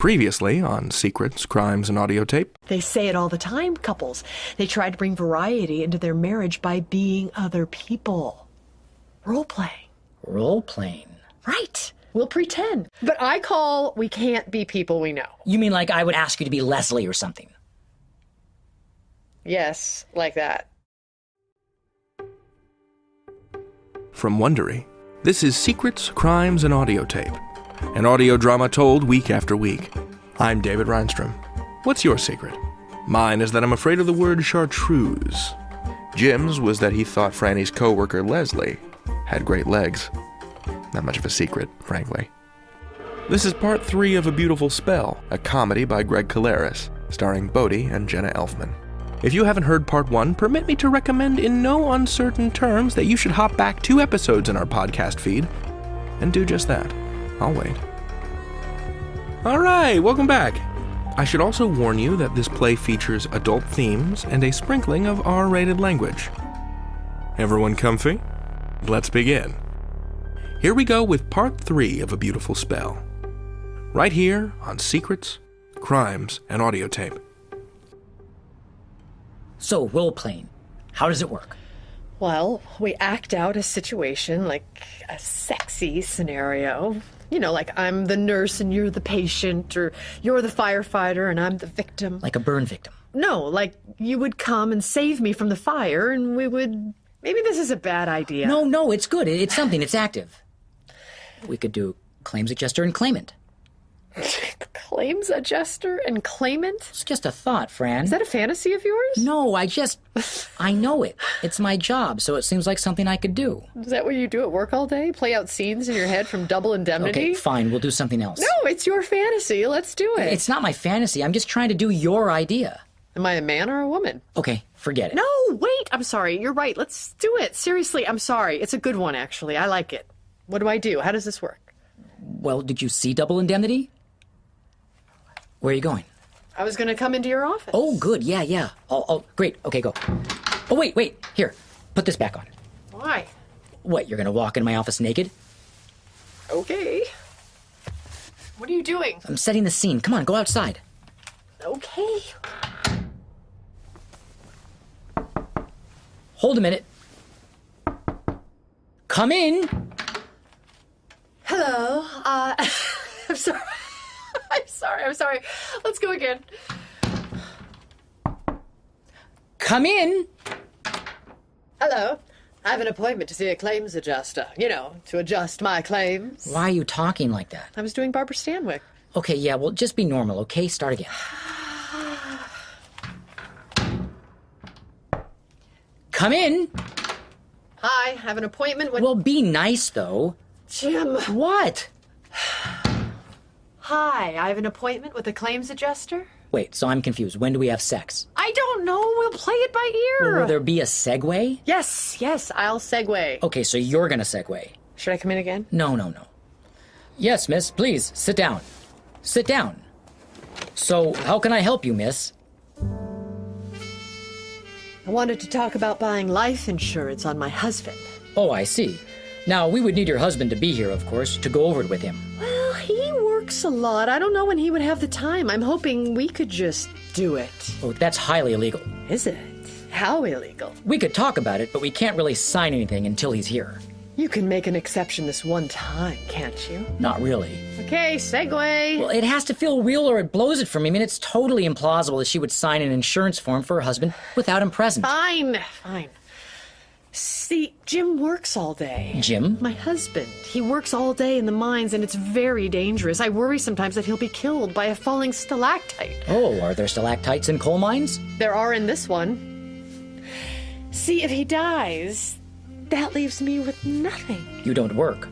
Previously on Secrets, Crimes, and Audiotape. They say it all the time, couples. They try to bring variety into their marriage by being other people. Role-playing. Role-playing? Right. We'll pretend. But I call we can't be people we know. You mean like I would ask you to be Leslie or something? Yes, like that. From Wondery, this is Secrets, Crimes, and Audiotape, an audio drama told week after week. I'm David Reinstrom. What's your secret? Mine is that I'm afraid of the word chartreuse. Jim's was that he thought Franny's co-worker Leslie had great legs. Not much of a secret, frankly. This is part 3 of A Beautiful Spell, a comedy by Greg Caleres, starring Bodhi and Jenna Elfman. If you haven't heard part 1, permit me to recommend in no uncertain terms that you should hop back 2 episodes in our podcast feed and do just that. I'll wait. Alright, welcome back. I should also warn you that this play features adult themes and a sprinkling of R-rated language. Everyone comfy? Let's begin. Here we go with part 3 of A Beautiful Spell. Right here on Secrets, Crimes, and Audiotape. So, role-playing. How does it work? Well, we act out a situation, like a sexy scenario. You know, like I'm the nurse and you're the patient, or you're the firefighter and I'm the victim. Like a burn victim? No, like you would come and save me from the fire and we would... Maybe this is a bad idea. No, it's good. It's something. It's active. We could do claims adjuster and claimant. Claims adjuster and claimant? It's just a thought, Fran. Is that a fantasy of yours? No, I know it. It's my job, so it seems like something I could do. Is that what you do at work all day? Play out scenes in your head from Double Indemnity? Okay, fine. We'll do something else. No, it's your fantasy. Let's do it. It's not my fantasy. I'm just trying to do your idea. Am I a man or a woman? Okay, forget it. No, wait. I'm sorry. You're right. Let's do it. Seriously, I'm sorry. It's a good one, actually. I like it. What do I do? How does this work? Well, did you see Double Indemnity? Where are you going? I was going to come into your office. Oh, good. Yeah. Oh, great. Okay, go. Oh, wait. Here, put this back on. Why? What, you're going to walk in my office naked? Okay. What are you doing? I'm setting the scene. Come on, go outside. Okay. Hold a minute. Come in. Hello. I'm sorry. I'm sorry. Let's go again. Come in. Hello. I have an appointment to see a claims adjuster. You know, to adjust my claims. Why are you talking like that? I was doing Barbara Stanwyck. Okay, yeah, well, just be normal, okay? Start again. Come in. Hi, I have an appointment with... Well, be nice, though. Jim. What? Hi, I have an appointment with a claims adjuster. Wait, so I'm confused. When do we have sex? I don't know. We'll play it by ear. Will there be a segue? Yes, I'll segue. Okay, so you're gonna segue. Should I come in again? No. Yes, miss, please, sit down. Sit down. So, how can I help you, miss? I wanted to talk about buying life insurance on my husband. Oh, I see. Now, we would need your husband to be here, of course, to go over it with him. Well, he works a lot. I don't know when he would have the time. I'm hoping we could just do it. Oh, that's highly illegal. Is it? How illegal? We could talk about it, but we can't really sign anything until he's here. You can make an exception this one time, can't you? Not really. Okay, segue. Well, it has to feel real or it blows it for me. I mean, it's totally implausible that she would sign an insurance form for her husband without him present. Fine. See, Jim works all day. Jim? My husband. He works all day in the mines, and it's very dangerous. I worry sometimes that he'll be killed by a falling stalactite. Oh, are there stalactites in coal mines? There are in this one. See, if he dies, that leaves me with nothing. You don't work.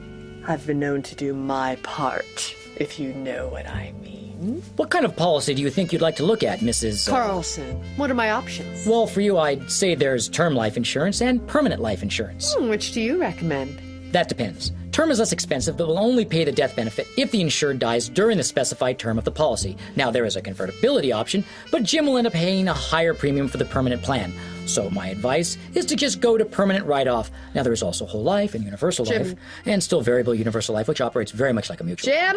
I've been known to do my part, if you know what I mean. What kind of policy do you think you'd like to look at, Mrs. Carlson? What are my options? Well, for you, I'd say there's term life insurance and permanent life insurance. Which do you recommend? That depends. Term is less expensive, but will only pay the death benefit if the insured dies during the specified term of the policy. Now, there is a convertibility option, but Jim will end up paying a higher premium for the permanent plan. So my advice is to just go to permanent write-off. Now, there is also whole life and universal life, and still variable universal life, which operates very much like a mutual. Jim?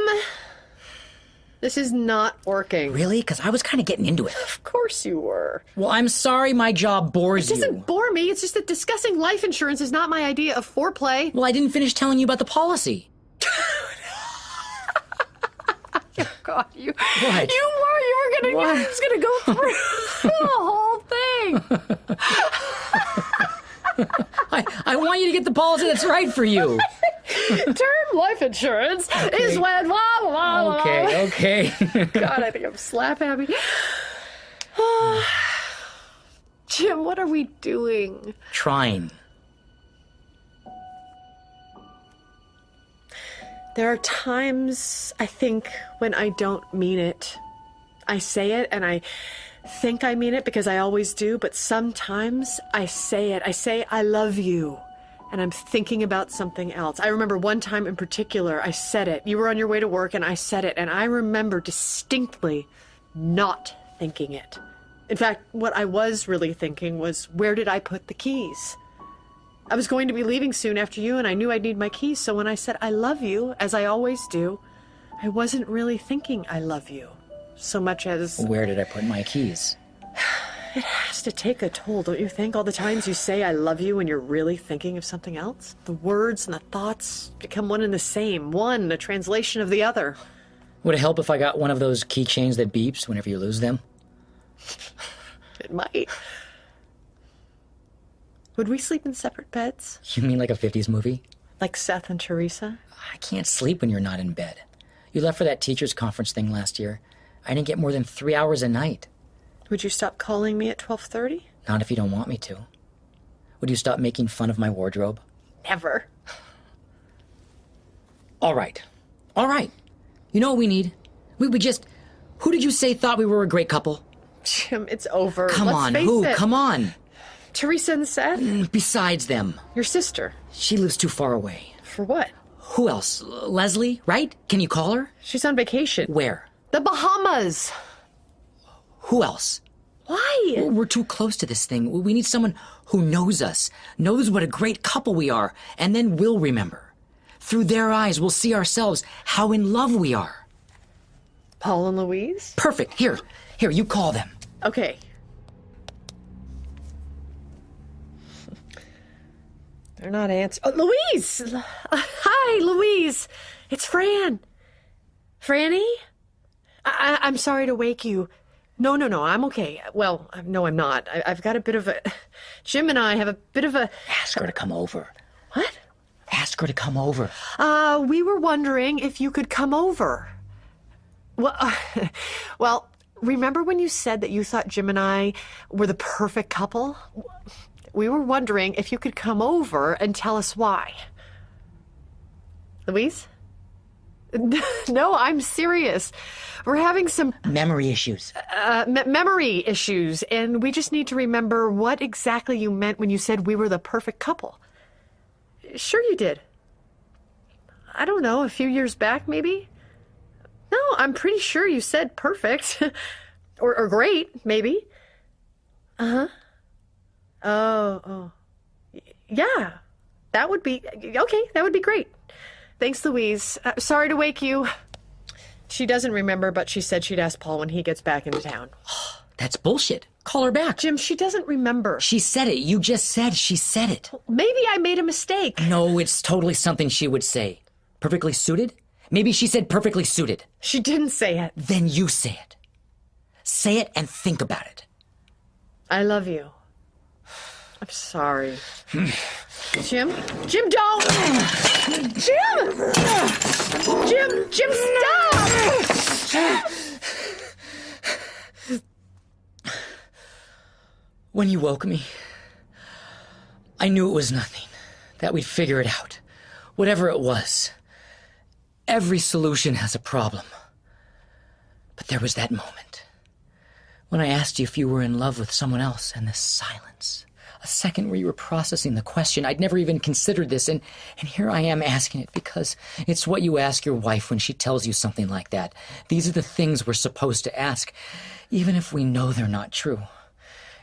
This is not working. Really? Because I was kind of getting into it. Of course you were. Well, I'm sorry my job bores It you. doesn't bore me. It's just that discussing life insurance is not my idea of foreplay. Well, I didn't finish telling you about the policy. God, you What? you were just gonna go through the whole thing. I want you to get the policy that's right for you. Term life insurance is when blah, blah, blah, blah. Okay. God, I think I'm slap happy. Jim, what are we doing? Trying. There are times, I think, when I don't mean it. I say it and I think I mean it because I always do, but sometimes I say it. I say, I love you, and I'm thinking about something else. I remember one time in particular, I said it. You were on your way to work and I said it, and I remember distinctly not thinking it. In fact, what I was really thinking was, where did I put the keys? I was going to be leaving soon after you, and I knew I'd need my keys, so when I said I love you, as I always do, I wasn't really thinking I love you so much as... Where did I put my keys? It has to take a toll, don't you think? All the times you say I love you and you're really thinking of something else? The words and the thoughts become one and the same, one a translation of the other. Would it help if I got one of those keychains that beeps whenever you lose them? It might. Would we sleep in separate beds? You mean like a 50s movie? Like Seth and Teresa? I can't sleep when you're not in bed. You left for that teacher's conference thing last year. I didn't get more than 3 hours a night. Would you stop calling me at 12:30? Not if you don't want me to. Would you stop making fun of my wardrobe? Never. All right. You know what we need? We just... Who did you say thought we were a great couple? Jim, it's over. Come Let's on, face who? it. Come on. Teresa and Seth? Besides them. Your sister. She lives too far away. For what? Who else? Leslie, right? Can you call her? She's on vacation. Where? The Bahamas. Who else? Why? We're too close to this thing. We need someone who knows us, knows what a great couple we are, and then we'll remember. Through their eyes, we'll see ourselves how in love we are. Paul and Louise? Perfect. Here, you call them. Okay. They're not answering. Oh, Louise! Hi, Louise. It's Fran. Franny? I'm sorry to wake you. No, I'm okay. Well, no, I'm not. I've got a bit of a... Jim and I have a bit of a... Ask her to come over. What? Ask her to come over. We were wondering if you could come over. Well, remember when you said that you thought Jim and I were the perfect couple? We were wondering if you could come over and tell us why. Louise? No, I'm serious. We're having some... Memory issues. Memory issues, and we just need to remember what exactly you meant when you said we were the perfect couple. Sure you did. I don't know, a few years back, maybe? No, I'm pretty sure you said perfect. or great, maybe. Uh-huh. Oh. Yeah. That would be... Okay, that would be great. Thanks, Louise. Sorry to wake you. She doesn't remember, but she said she'd ask Paul when he gets back into town. That's bullshit. Call her back. Jim, she doesn't remember. She said it. You just said she said it. Maybe I made a mistake. No, it's totally something she would say. Perfectly suited? Maybe she said perfectly suited. She didn't say it. Then you say it. Say it and think about it. I love you. I'm sorry. Jim, don't! Jim, stop! When you woke me, I knew it was nothing, that we'd figure it out. Whatever it was. Every solution has a problem. But there was that moment when I asked you if you were in love with someone else, and this silence. A second where you were processing the question. I'd never even considered this, and here I am asking it because it's what you ask your wife when she tells you something like that. These are the things we're supposed to ask, even if we know they're not true.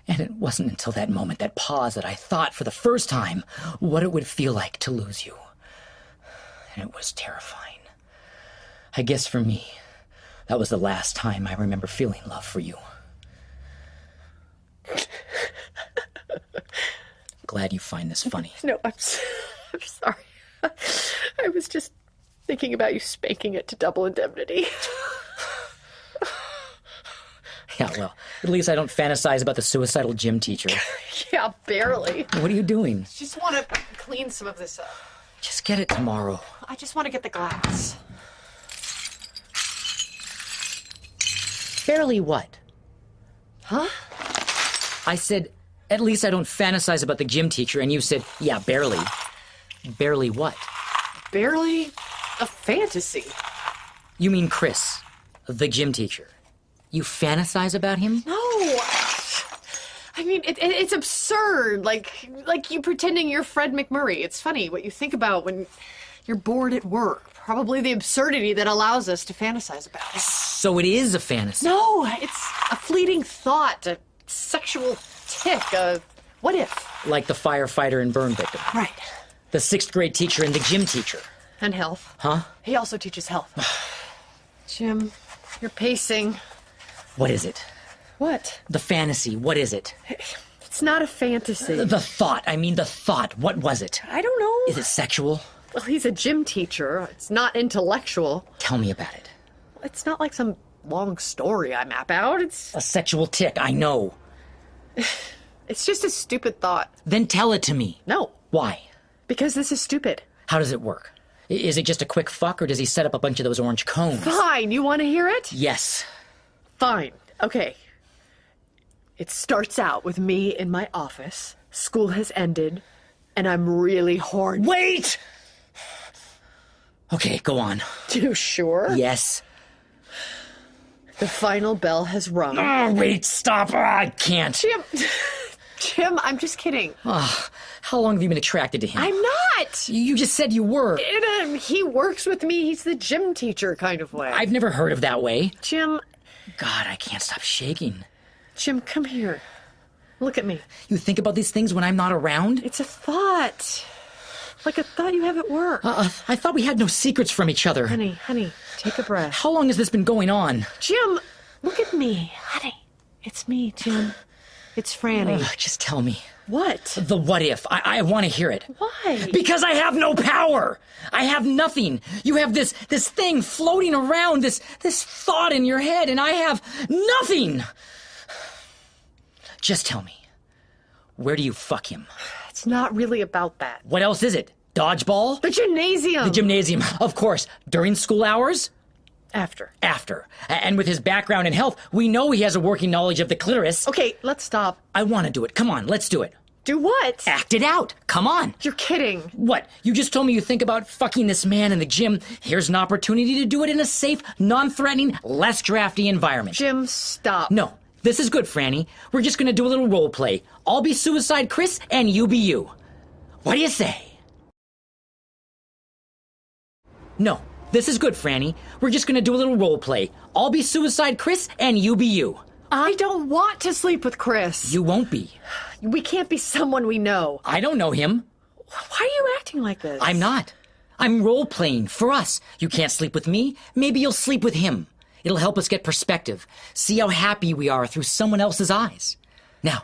And it wasn't until that moment, that pause, that I thought for the first time what it would feel like to lose you. And it was terrifying. I guess for me, That was the last time I remember feeling love for you. Glad you find this funny. No, I'm sorry. I was just thinking about you spanking it to Double Indemnity. Yeah, well, at least I don't fantasize about the suicidal gym teacher. Yeah, barely. What are you doing? Just want to clean some of this up. Just get it tomorrow. I just want to get the glass. Barely what? Huh? I said, at least I don't fantasize about the gym teacher, and you said, yeah, barely. Barely what? Barely a fantasy. You mean Chris, the gym teacher. You fantasize about him? No. I mean, it's absurd. Like you pretending you're Fred McMurray. It's funny what you think about when you're bored at work. Probably the absurdity that allows us to fantasize about it. So it is a fantasy. No, it's a fleeting thought, a sexual tick, a what if. Like the firefighter and burn victim. Right. The 6th grade teacher and the gym teacher. And health. Huh? He also teaches health. Jim, you're pacing. What is it? What? The fantasy, what is it? It's not a fantasy. The thought, what was it? I don't know. Is it sexual? Well, he's a gym teacher. It's not intellectual. Tell me about it. It's not like some long story I map out. It's A sexual tick, I know. just a stupid thought. Then tell it to me. No, Why? because this is stupid. How does it work? Is it just a quick fuck, or does he set up a bunch of those orange cones? Fine, you want to hear it? Yes. Fine. Okay. It starts out with me in my office. School has ended, and I'm really horny. Wait! Okay, go on. You sure? Yes. The final bell has rung. Oh, wait, stop. I can't. Jim, I'm just kidding. How long have you been attracted to him? I'm not! You just said you were. He works with me. He's the gym teacher kind of way. I've never heard of that way. Jim, God, I can't stop shaking. Jim, come here. Look at me. You think about these things when I'm not around? It's a thought. Like a thought you have at work. I thought we had no secrets from each other. Honey, take a breath. How long has this been going on? Jim, look at me. Honey, it's me, Jim. It's Franny. Just tell me. What? The what if. I want to hear it. Why? Because I have no power. I have nothing. You have this thing floating around, this thought in your head, and I have nothing. Just tell me. Where do you fuck him? It's not really about that. What else is it? Dodgeball? The gymnasium. The gymnasium, of course. During school hours? After. After. And with his background in health, we know he has a working knowledge of the clitoris. Okay, let's stop. I want to do it. Come on, let's do it. Do what? Act it out. Come on. You're kidding. What? You just told me you think about fucking this man in the gym. Here's an opportunity to do it in a safe, non-threatening, less drafty environment. Jim, stop. No. This is good, Franny. We're just gonna do a little role play. I'll be Suicide Chris, and you be you. What do you say? No. This is good, Franny. We're just gonna do a little role play. I'll be Suicide Chris, and you be you. I don't want to sleep with Chris. You won't be. We can't be someone we know. I don't know him. Why are you acting like this? I'm not. I'm role-playing for us. You can't sleep with me. Maybe you'll sleep with him. It'll help us get perspective. See how happy we are through someone else's eyes. Now,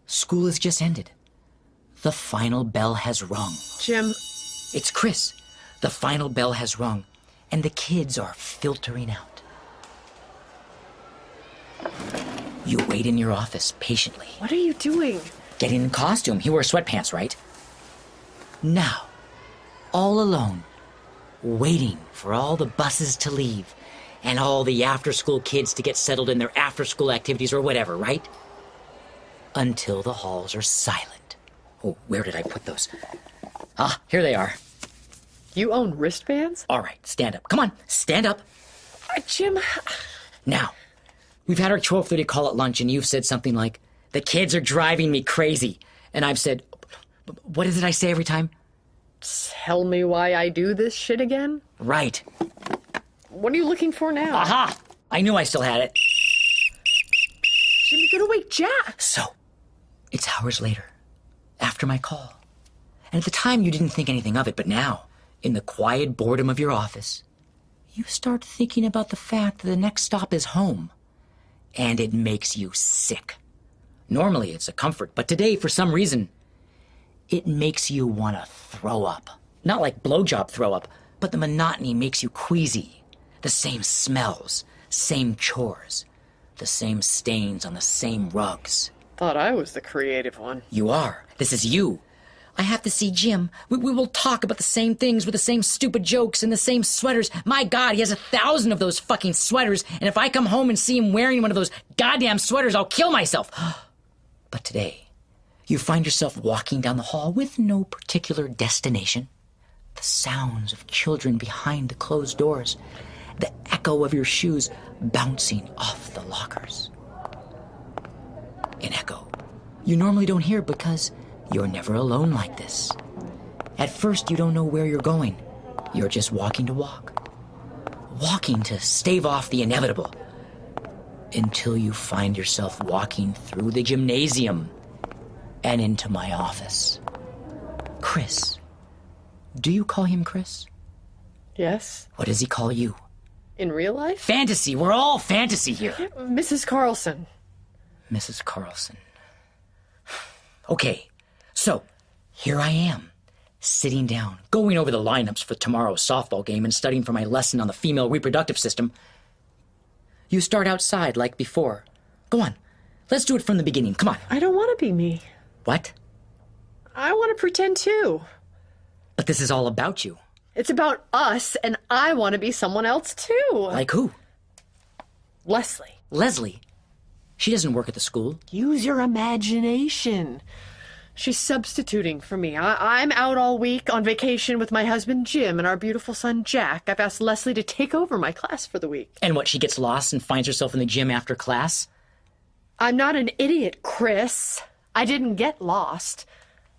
school has just ended. The final bell has rung. Jim. It's Chris. The final bell has rung, and the kids are filtering out. You wait in your office patiently. What are you doing? Getting in costume. He wears sweatpants, right? Now, all alone, waiting for all the buses to leave and all the after-school kids to get settled in their after-school activities or whatever, right? Until the halls are silent. Oh, where did I put those? Ah, here they are. You own wristbands? All right, stand up. Come on, stand up. Jim. Now, we've had our 12:30 call at lunch, and you've said something like, the kids are driving me crazy. And I've said, what is it I say every time? Tell me why I do this shit again? Right. What are you looking for now? Aha! I knew I still had it. Jim, you're gonna wake Jack. So, it's hours later, after my call. And at the time, you didn't think anything of it, but now, in the quiet boredom of your office, you start thinking about the fact that the next stop is home. And it makes you sick. Normally it's a comfort, but today, for some reason, it makes you want to throw up. Not like blowjob throw up, but the monotony makes you queasy. The same smells, same chores, the same stains on the same rugs. Thought I was the creative one. You are. This is you. I have to see Jim. We will talk about the same things with the same stupid jokes and the same sweaters. My God, he has 1,000 of those fucking sweaters, and if I come home and see him wearing one of those goddamn sweaters, I'll kill myself. But today, you find yourself walking down the hall with no particular destination. The sounds of children behind the closed doors, the echo of your shoes bouncing off the lockers. An echo you normally don't hear because you're never alone like this. At first, you don't know where you're going. You're just walking to walk. Walking to stave off the inevitable. Until you find yourself walking through the gymnasium and into my office. Chris. Do you call him Chris? Yes. What does he call you? In real life? Fantasy. We're all fantasy here. Mrs. Carlson. Mrs. Carlson. Okay. So, here I am, sitting down, going over the lineups for tomorrow's softball game and studying for my lesson on the female reproductive system. You start outside like before. Go on, let's do it from the beginning. Come on. I don't want to be me. What? I want to pretend too. But this is all about you. It's about us, and I want to be someone else too. Like who? Leslie. Leslie? She doesn't work at the school. Use your imagination. She's substituting for me. I'm out all week on vacation with my husband Jim and our beautiful son Jack. I've asked Leslie to take over my class for the week. And what, she gets lost and finds herself in the gym after class? I'm not an idiot, Chris. I didn't get lost.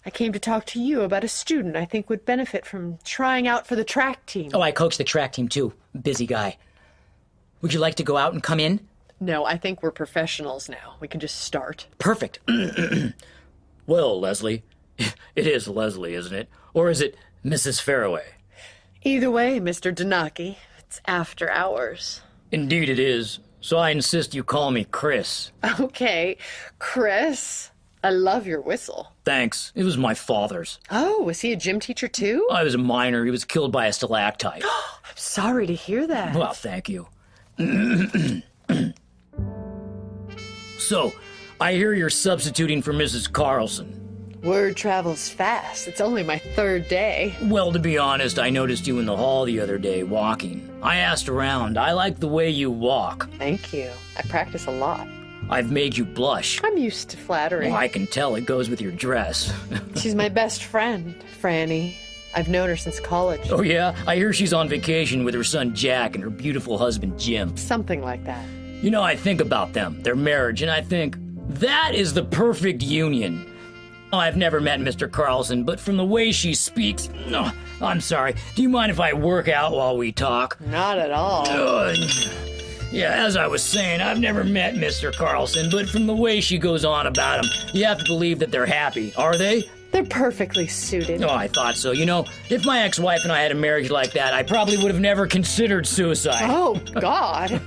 I came to talk to you about a student I think would benefit from trying out for the track team. Oh, I coach the track team too. Busy guy. Would you like to go out and come in? No, I think we're professionals now. We can just start. Perfect. Well, Leslie, it is Leslie, isn't it? Or is it Mrs. Fairway? Either way, Mr. Donaki, it's after hours. Indeed it is. So I insist you call me Chris. Okay, Chris. I love your whistle. Thanks. It was my father's. Oh, was he a gym teacher too? I was a minor. He was killed by a stalactite. I'm sorry to hear that. Well, thank you. So, I hear you're substituting for Mrs. Carlson. Word travels fast. It's only my 3rd day. Well, to be honest, I noticed you in the hall the other day walking. I asked around. I like the way you walk. Thank you. I practice a lot. I've made you blush. I'm used to flattery. Well, I can tell it goes with your dress. She's my best friend, Franny. I've known her since college. Oh yeah? I hear she's on vacation with her son Jack and her beautiful husband Jim. Something like that. You know, I think about them, their marriage, and I think, that is the perfect union. Oh, I've never met Mr. Carlson, but from the way she speaks... No, I'm sorry. Do you mind if I work out while we talk? Not at all. Yeah, as I was saying, I've never met Mr. Carlson, but from the way she goes on about him, you have to believe that they're happy. Are they? They're perfectly suited. Oh, I thought so. You know, if my ex-wife and I had a marriage like that, I probably would have never considered suicide. Oh, God.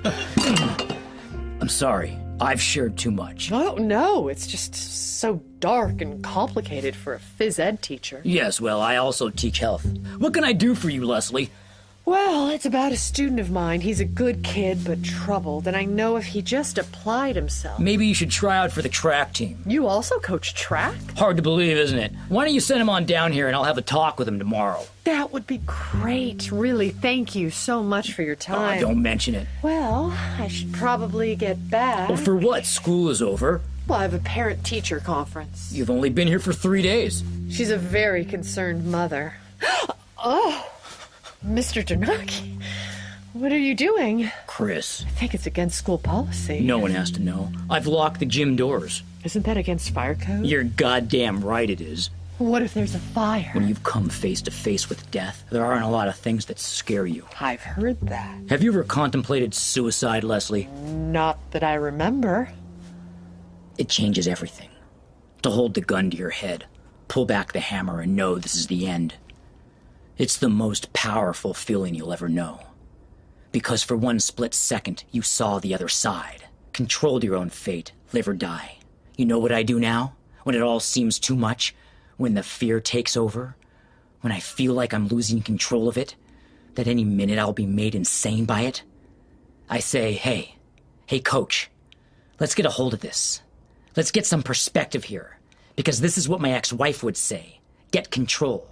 I'm sorry. I've shared too much. Oh, no. It's just so dark and complicated for a phys ed teacher. Yes, well, I also teach health. What can I do for you, Leslie? Well, it's about a student of mine. He's a good kid, but troubled, and I know if he just applied himself. Maybe you should try out for the track team. You also coach track? Hard to believe, isn't it? Why don't you send him on down here and I'll have a talk with him tomorrow? That would be great. Really, thank you so much for your time. Oh, don't mention it. Well, I should probably get back. Well, for what? School is over. Well, I have a parent-teacher conference. You've only been here for 3 days. She's a very concerned mother. Oh, Mr. Donaki, what are you doing? Chris. I think it's against school policy. No one has to know. I've locked the gym doors. Isn't that against fire code? You're goddamn right it is. What if there's a fire? When you've come face to face with death, there aren't a lot of things that scare you. I've heard that. Have you ever contemplated suicide, Leslie? Not that I remember. It changes everything. To hold the gun to your head, pull back the hammer and know this is the end. It's the most powerful feeling you'll ever know. Because for one split second, you saw the other side, controlled your own fate, live or die. You know what I do now? When it all seems too much? When the fear takes over? When I feel like I'm losing control of it? That any minute I'll be made insane by it? I say, hey, coach, let's get a hold of this. Let's get some perspective here. Because this is what my ex-wife would say. Get control.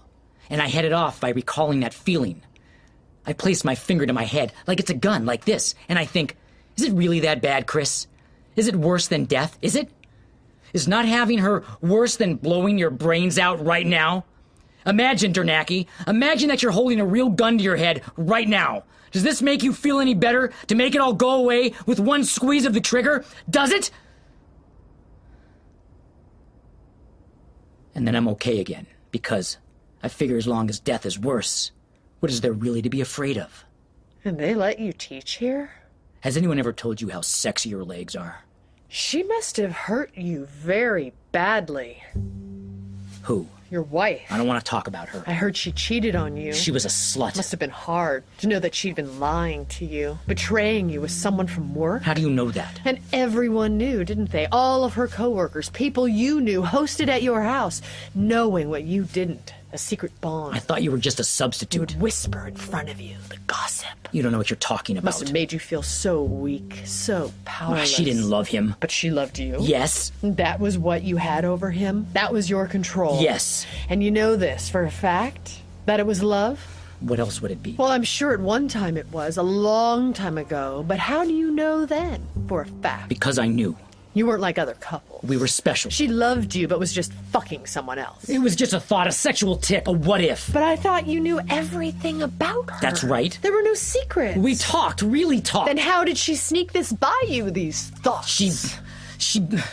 And I head it off by recalling that feeling. I place my finger to my head like it's a gun, like this, and I think, is it really that bad, Chris? Is it worse than death? Is it? Is not having her worse than blowing your brains out right now? Imagine, Dernacki, imagine that you're holding a real gun to your head right now. Does this make you feel any better to make it all go away with one squeeze of the trigger? Does it? And then I'm okay again, because I figure as long as death is worse, what is there really to be afraid of? And they let you teach here? Has anyone ever told you how sexy your legs are? She must have hurt you very badly. Who? Your wife. I don't want to talk about her. I heard she cheated on you. She was a slut. Must have been hard to know that she'd been lying to you, betraying you with someone from work. How do you know that? And everyone knew, didn't they? All of her coworkers, people you knew, hosted at your house, knowing what you didn't. A secret bond. I thought you were just a They substitute. would whisper in front of you, the gossip. You don't know what you're talking about. Must have made you feel so weak, so powerless. She didn't love him. But she loved you. Yes. That was what you had over him? That was your control? Yes. And you know this for a fact? That it was love? What else would it be? Well, I'm sure at one time it was, a long time ago. But how do you know then, for a fact? Because I knew. You weren't like other couples. We were special. She loved you, but was just fucking someone else. It was just a thought, a sexual tick, a what if. But I thought you knew everything about her. That's right. There were no secrets. We talked, really talked. Then how did she sneak this by you, these thoughts? She...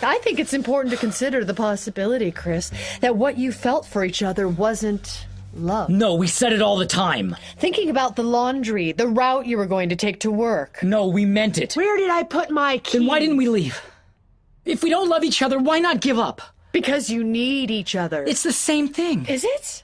I think it's important to consider the possibility, Chris, that what you felt for each other wasn't love. No, we said it all the time. Thinking about the laundry, the route you were going to take to work. No, we meant it. Where did I put my key? Then why didn't we leave? If we don't love each other, why not give up? Because you need each other. It's the same thing. Is it?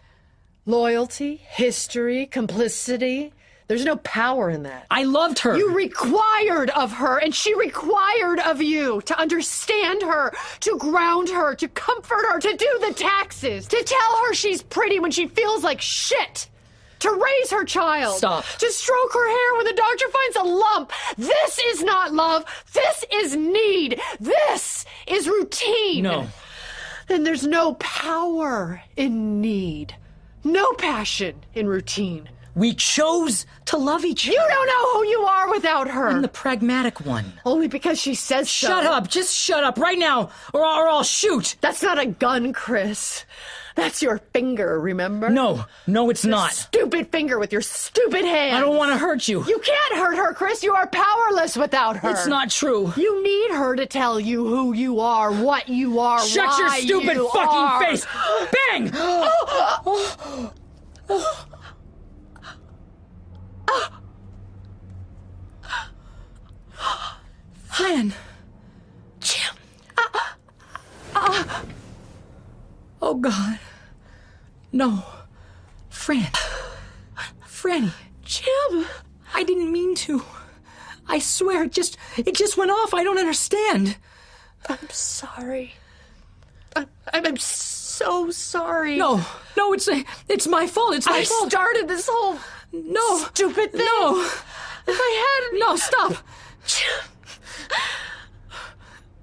Loyalty, history, complicity. There's no power in that. I loved her. You required of her, and she required of you to understand her, to ground her, to comfort her, to do the taxes, to tell her she's pretty when she feels like shit, to raise her child. Stop. To stroke her hair when the doctor finds a lump. This is not love. This is need. This is routine. No. Then there's no power in need. No passion in routine. We chose to love each other. You don't know who you are without her. I'm the pragmatic one. Only because she says so. Shut up. Just shut up right now, or I'll shoot. That's not a gun, Chris. That's your finger, remember? No, it's not. Stupid finger with your stupid hand. I don't want to hurt you. You can't hurt her, Chris. You are powerless without her. It's not true. You need her to tell you who you are, what you are, Shut why your stupid you fucking are. face. Bang! Fran. Jim. Oh, God. No. Franny. Jim. I didn't mean to. I swear, it just went off. I don't understand. I'm sorry. I'm so sorry. No, it's my fault. It's my I fault. started this whole stupid thing. No. If I hadn't... No, stop. Jim.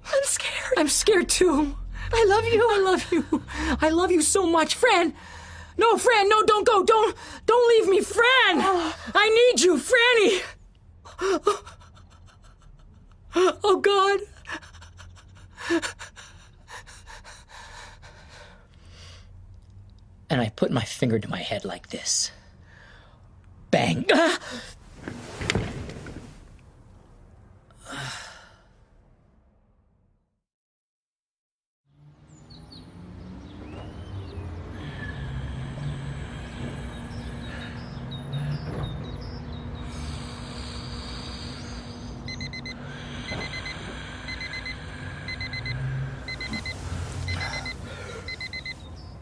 I'm scared. I'm scared too. I love you. I love you. I love you so much, Fran. No, Fran, no, don't go. Don't leave me, Fran. I need you, Franny. Oh, God. And I put my finger to my head like this. Bang.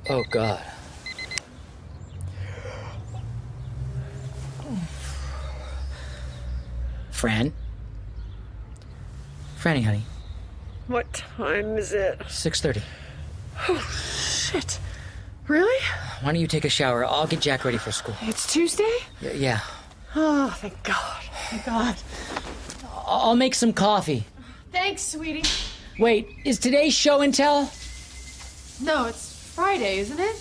Oh, God. Franny, honey. What time is it? 6:30. Oh, shit. Really? Why don't you take a shower? I'll get Jack ready for school. It's Tuesday? Yeah. Oh, thank God. Thank God. I'll make some coffee. Thanks, sweetie. Wait, is today show and tell? No, it's Friday, isn't it?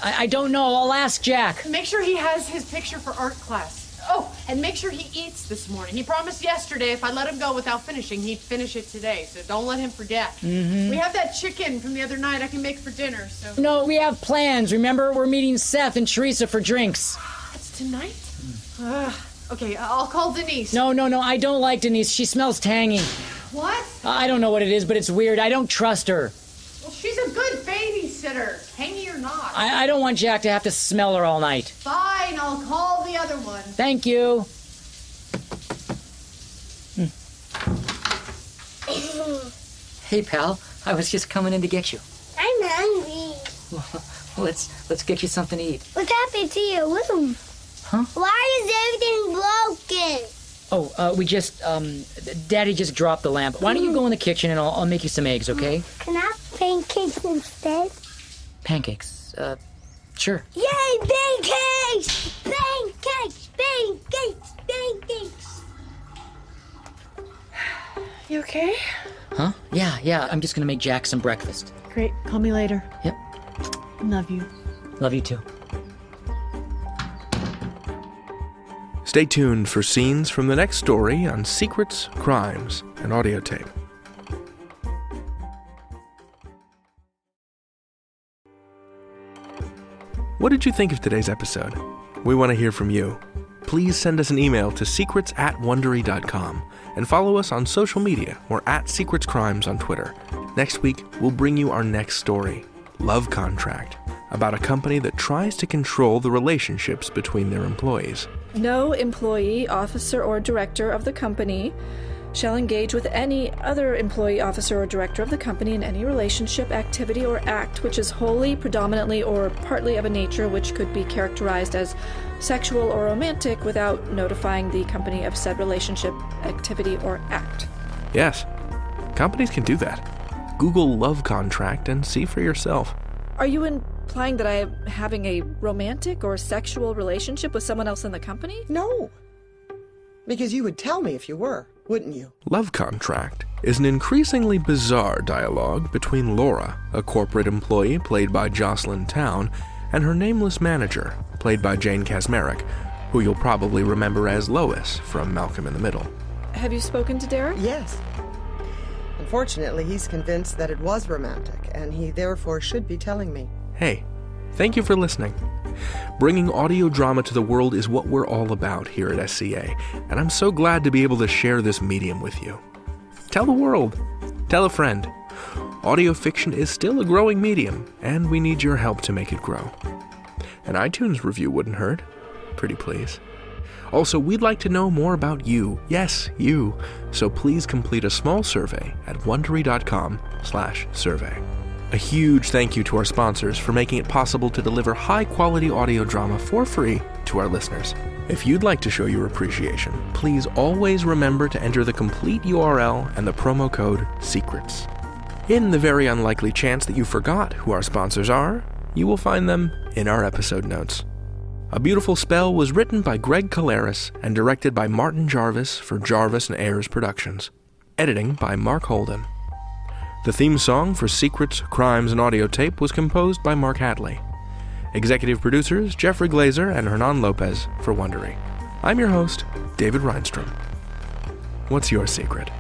I don't know. I'll ask Jack. Make sure he has his picture for art class. Oh, and make sure he eats this morning. He promised yesterday if I let him go without finishing, he'd finish it today, so don't let him forget. Mm-hmm. We have that chicken from the other night I can make for dinner, so... No, we have plans. Remember, we're meeting Seth and Teresa for drinks. That's tonight? Okay, I'll call Denise. No, I don't like Denise. She smells tangy. What? I don't know what it is, but it's weird. I don't trust her. Well, she's a good babysitter, tangy or not. I don't want Jack to have to smell her all night. Fine, I'll call the other one. Thank you. Hey, pal. I was just coming in to get you. I'm hungry. Let's get you something to eat. What happened to your room? Huh? Why is everything broken? Oh, we just, Daddy just dropped the lamp. Why don't you go in the kitchen and I'll make you some eggs, okay? Can I have pancakes instead? Pancakes, sure. Yay, pancakes! Pancakes! Pancakes! Pancakes! You okay? Huh? Yeah, I'm just gonna make Jack some breakfast. Great, call me later. Yep. Love you. Love you too. Stay tuned for scenes from the next story on Secrets, Crimes, and Audiotape. What did you think of today's episode? We want to hear from you. Please send us an email to secrets@wondery.com and follow us on social media or @secretscrimes on Twitter. Next week, we'll bring you our next story, Love Contract, about a company that tries to control the relationships between their employees. No employee, officer, or director of the company shall engage with any other employee, officer, or director of the company in any relationship, activity, or act which is wholly, predominantly, or partly of a nature which could be characterized as sexual or romantic without notifying the company of said relationship, activity, or act. Yes, companies can do that. Google Love Contract and see for yourself. Are you implying that I am having a romantic or sexual relationship with someone else in the company? No. Because you would tell me if you were, wouldn't you? Love Contract is an increasingly bizarre dialogue between Laura, a corporate employee played by Jocelyn Town, and her nameless manager, played by Jane Kasmerick, who you'll probably remember as Lois from Malcolm in the Middle. Have you spoken to Derek? Yes. Unfortunately, he's convinced that it was romantic, and he therefore should be telling me. Hey, thank you for listening. Bringing audio drama to the world is what we're all about here at SCA, and I'm so glad to be able to share this medium with you. Tell the world. Tell a friend. Audio fiction is still a growing medium, and we need your help to make it grow. An iTunes review wouldn't hurt. Pretty please. Also, we'd like to know more about you. Yes, you. So please complete a small survey at wondery.com/survey. A huge thank you to our sponsors for making it possible to deliver high-quality audio drama for free to our listeners. If you'd like to show your appreciation, please always remember to enter the complete URL and the promo code SECRETS. In the very unlikely chance that you forgot who our sponsors are, you will find them in our episode notes. A Beautiful Spell was written by Greg Caleris and directed by Martin Jarvis for Jarvis & Ayers Productions. Editing by Mark Holden. The theme song for Secrets, Crimes, and Audiotape was composed by Mark Hadley. Executive producers Jeffrey Glazer and Hernan Lopez for Wondery. I'm your host, David Reinstrom. What's your secret?